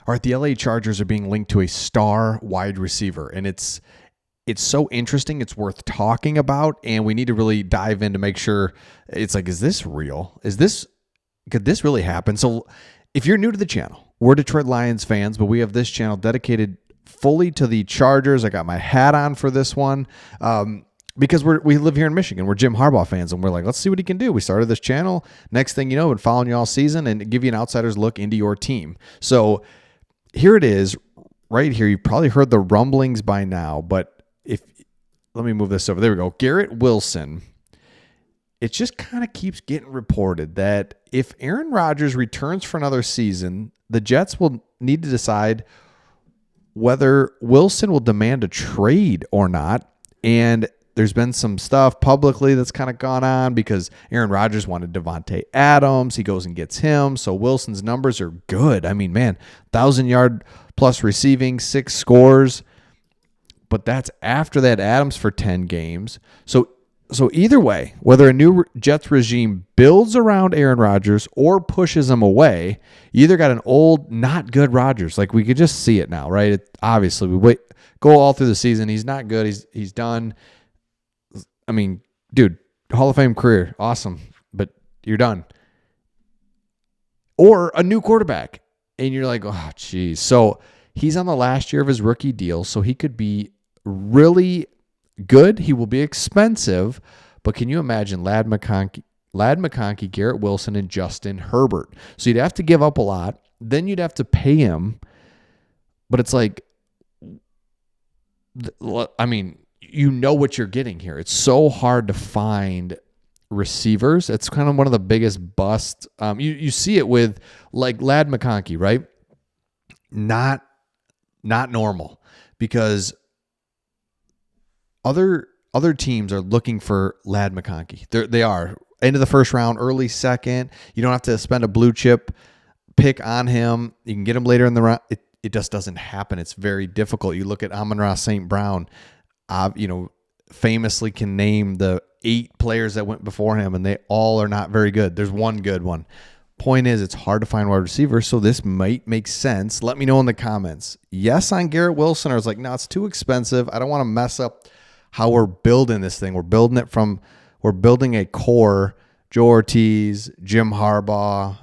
All right, the LA Chargers are being linked to a star wide receiver, and it's so interesting. It's worth talking about, and we need to really dive in to make sure it's like, is this real? Could this really happen? So if you're new to the channel, we're Detroit Lions fans, but we have this channel dedicated fully to the Chargers. I got my hat on for this one because we live here in Michigan. We're Jim Harbaugh fans, and we're like, let's see what he can do. We started this channel. Next thing you know, been following you all season and give you an outsider's look into your team. So here it is right here. You've probably heard the rumblings by now, but let me move this over. There we go. Garrett Wilson. It just kind of keeps getting reported that if Aaron Rodgers returns for another season, the Jets will need to decide whether Wilson will demand a trade or not. And there's been some stuff publicly that's kind of gone on because Aaron Rodgers wanted Devontae Adams. He goes and gets him. So Wilson's numbers are good. I mean, man, 1,000-yard plus receiving, 6 scores. But that's after that Adams for 10 games. So either way, whether a new Jets regime builds around Aaron Rodgers or pushes him away, you either got an old, not good Rodgers. Like, we could just see it now, right? Obviously, we go all through the season. He's not good. He's done. I mean, dude, Hall of Fame career, awesome, but you're done. Or a new quarterback, and you're like, oh, geez. So he's on the last year of his rookie deal, so he could be really good. He will be expensive, but can you imagine Ladd McConkey, Garrett Wilson, and Justin Herbert? So you'd have to give up a lot. Then you'd have to pay him. But it's like, I mean, you know what you're getting here. It's so hard to find receivers. It's kind of one of the biggest busts. You see it with like Ladd McConkey, right? Not normal, because other teams are looking for Ladd McConkey. They are end of the first round, early second. You don't have to spend a blue chip pick on him. You can get him later in the round. It just doesn't happen. It's very difficult. You look at Amon-Ra St. Brown, famously can name the 8 players that went before him, and they all are not very good. There's one good one. Point is, it's hard to find wide receivers, so this might make sense. Let me know in the comments. Yes on Garrett Wilson, or it's like, no, it's too expensive. I don't want to mess up how we're building this thing. We're building a core. Joe Ortiz, Jim Harbaugh.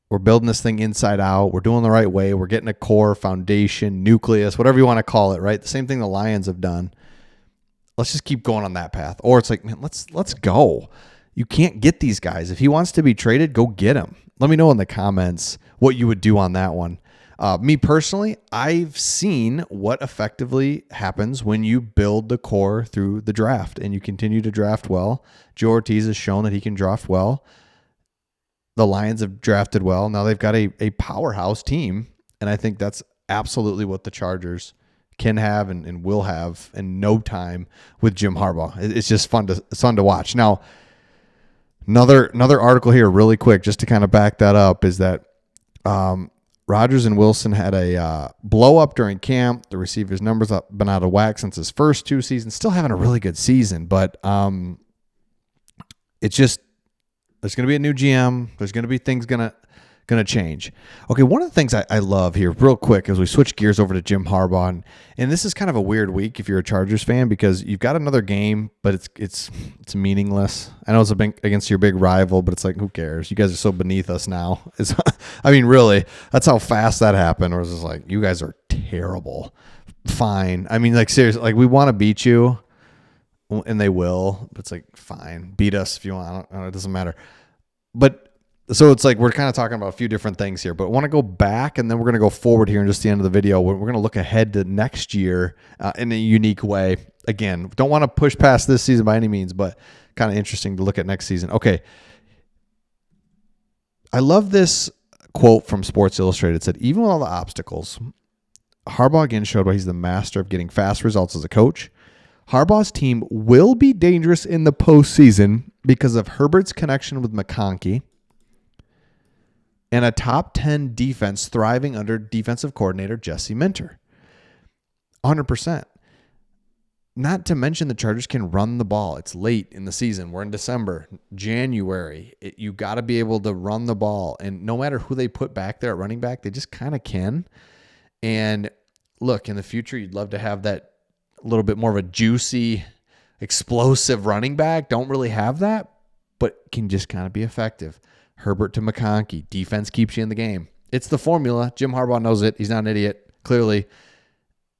We're building this thing inside out. We're doing the right way. We're getting a core, foundation, nucleus, whatever you want to call it, right? The same thing the Lions have done. Let's just keep going on that path. Or it's like, man, let's go. You can't get these guys. If he wants to be traded, go get him. Let me know in the comments what you would do on that one. Me personally, I've seen what effectively happens when you build the core through the draft and you continue to draft well. Joe Ortiz has shown that he can draft well. The Lions have drafted well. Now they've got a powerhouse team, and I think that's absolutely what the Chargers can have and will have in no time with Jim Harbaugh. It's just fun to watch. Now, another article here really quick just to kind of back that up is that Rodgers and Wilson had a blow up during camp. The receivers' numbers have been out of whack since his first 2 seasons. Still having a really good season, but it's just there's going to be a new GM. There's going to be things going to change. Okay, one of the things I love here, real quick, as we switch gears over to Jim Harbaugh, and this is kind of a weird week if you're a Chargers fan because you've got another game, but it's meaningless. I know it's against your big rival, but it's like, who cares? You guys are so beneath us now. I mean, really, that's how fast that happened. Or it's just like, you guys are terrible. Fine. I mean, like, seriously, like, we want to beat you, and they will. But it's like, fine, beat us if you want. It doesn't matter. But so it's like we're kind of talking about a few different things here, but I want to go back and then we're going to go forward here in just the end of the video. We're going to look ahead to next year in a unique way. Again, don't want to push past this season by any means, but kind of interesting to look at next season. Okay. I love this quote from Sports Illustrated. It said, even with all the obstacles, Harbaugh again showed why he's the master of getting fast results as a coach. Harbaugh's team will be dangerous in the postseason because of Herbert's connection with McConkey and a top 10 defense thriving under defensive coordinator Jesse Minter. 100%. Not to mention the Chargers can run the ball. It's late in the season. We're in December, January. You got to be able to run the ball. And no matter who they put back there at running back, they just kind of can. And look, in the future, you'd love to have that little bit more of a juicy, explosive running back. Don't really have that, but can just kind of be effective. Herbert to McConkey. Defense keeps you in the game. It's the formula. Jim Harbaugh knows it. He's not an idiot. Clearly,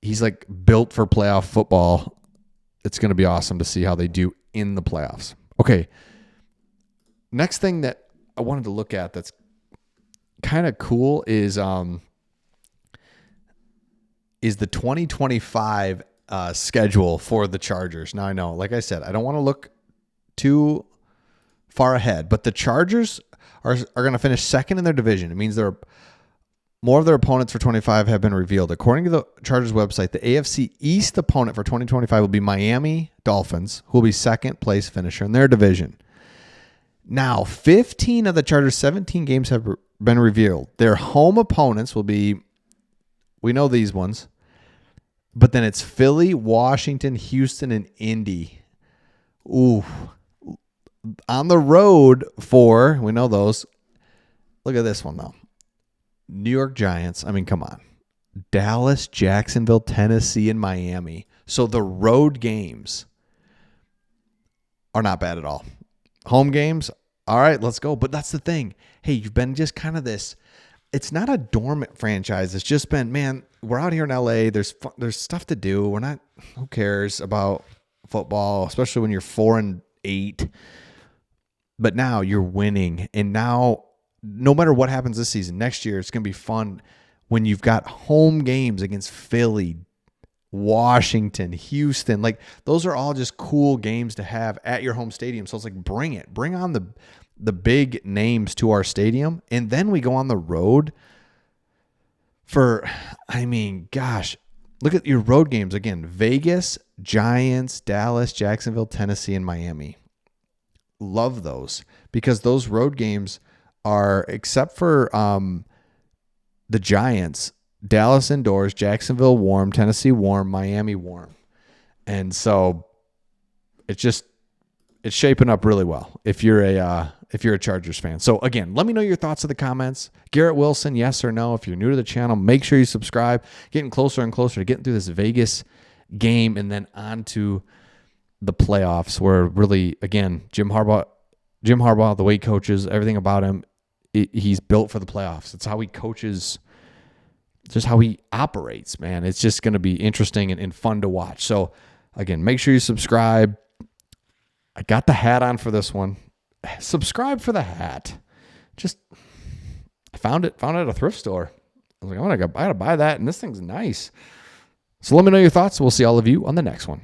he's like built for playoff football. It's going to be awesome to see how they do in the playoffs. Okay. Next thing that I wanted to look at that's kind of cool is the 2025 schedule for the Chargers. Now I know, like I said, I don't want to look too far ahead, but the Chargers are going to finish second in their division. It means more of their opponents for 25 have been revealed. According to the Chargers website, the AFC East opponent for 2025 will be Miami Dolphins, who will be second place finisher in their division. Now, 15 of the Chargers' 17 games have been revealed. Their home opponents will be, we know these ones, but then it's Philly, Washington, Houston, and Indy. Ooh. On the road for, we know those. Look at this one, though. New York Giants. I mean, come on. Dallas, Jacksonville, Tennessee, and Miami. So the road games are not bad at all. Home games, all right, let's go. But that's the thing. Hey, you've been just kind of this. It's not a dormant franchise. It's just been, man, we're out here in LA. There's stuff to do. We're not, who cares about football, especially when you're 4-8. But now you're winning. And now, no matter what happens this season, next year, it's going to be fun when you've got home games against Philly, Washington, Houston. Like, those are all just cool games to have at your home stadium. So it's like, bring it. Bring on the big names to our stadium. And then we go on the road for, I mean, gosh, look at your road games again. Vegas, Giants, Dallas, Jacksonville, Tennessee, and Miami. Love those because those road games are, except for the Giants, Dallas indoors, Jacksonville warm, Tennessee warm, Miami warm. And so it's shaping up really well if you're a Chargers fan. So again, let me know your thoughts in the comments. Garrett Wilson, yes or no? If you're new to the channel, make sure you subscribe. Getting closer and closer to getting through this Vegas game and then on to the playoffs where really, again, Jim Harbaugh, the way he coaches, everything about him, he's built for the playoffs. It's how he coaches, just how he operates, man. It's just going to be interesting and fun to watch. So again, make sure you subscribe. I got the hat on for this one. Subscribe for the hat. I found it at a thrift store. I was like, I gotta buy that, and this thing's nice. So let me know your thoughts. We'll see all of you on the next one.